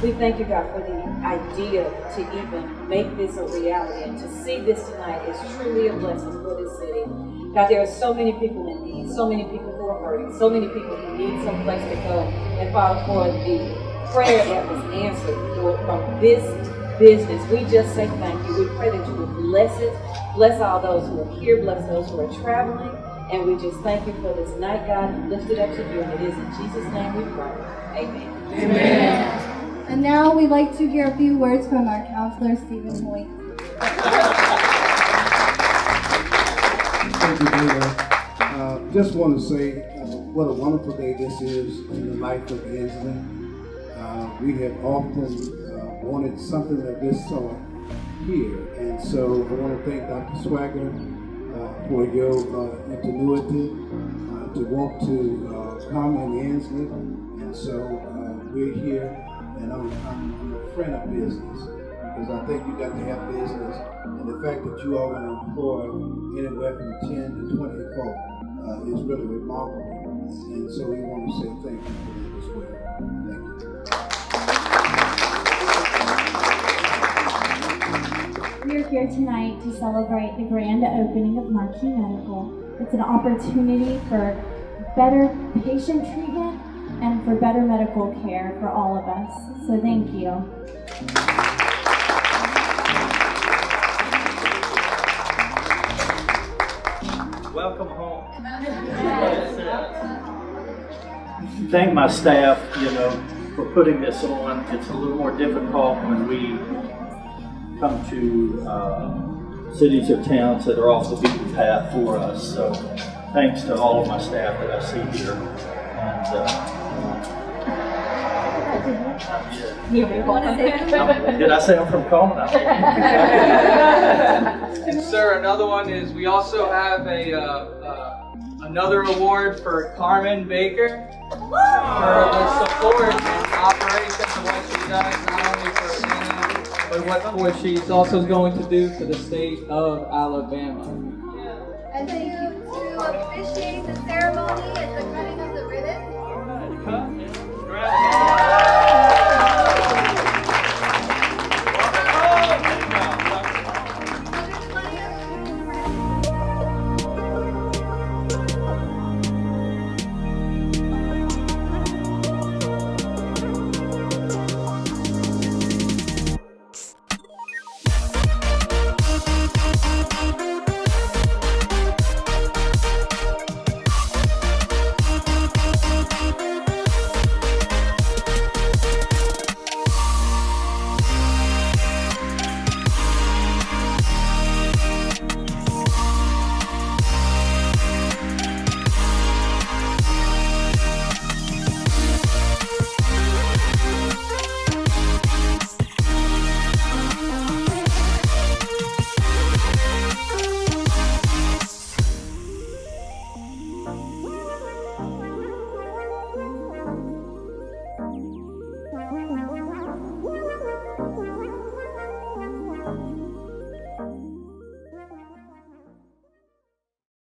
We thank you, God, for the idea to even make this a reality and to see this tonight is truly a blessing for this city. God, there are so many people in need, so many people who are hurting, so many people who need some place to go. And Father, for the prayer that was answered from this business, we just say thank you. We pray that you would bless it, bless all those who are here, bless those who are traveling. And we just thank you for this night, God, and lift it up to you. And it is in Jesus' name we pray. Amen. Amen. And now we'd like to hear a few words from our counselor, Stephen Hoyt. Thank you, Dana. Just want to say what a wonderful day this is in the life of Ansley. We have often wanted something of this sort here, and so I want to thank Dr. Swagger for your ingenuity to want to come in Ansley, and so we're here, and I'm a friend of business because I think you got to have business, and the fact that you all going to employ anywhere from 10 to 20 folk is really remarkable, and so we want to say thank you for that as well. Thank you. We are here tonight to celebrate the grand opening of Marquis Medical. It's an opportunity for better patient treatment and for better medical care for all of us. So thank you. Welcome home. Thank my staff, for putting this on. It's a little more difficult when we come to cities or towns that are off the beaten path for us. So thanks to all of my staff that I see here. And did I say I'm from Coleman? And sir, another one is we also have another award for Carmen Baker for the support and operations of what she does, not only for Atlanta, but what she's also going to do for the state of Alabama. And thank you to officiate the ceremony at the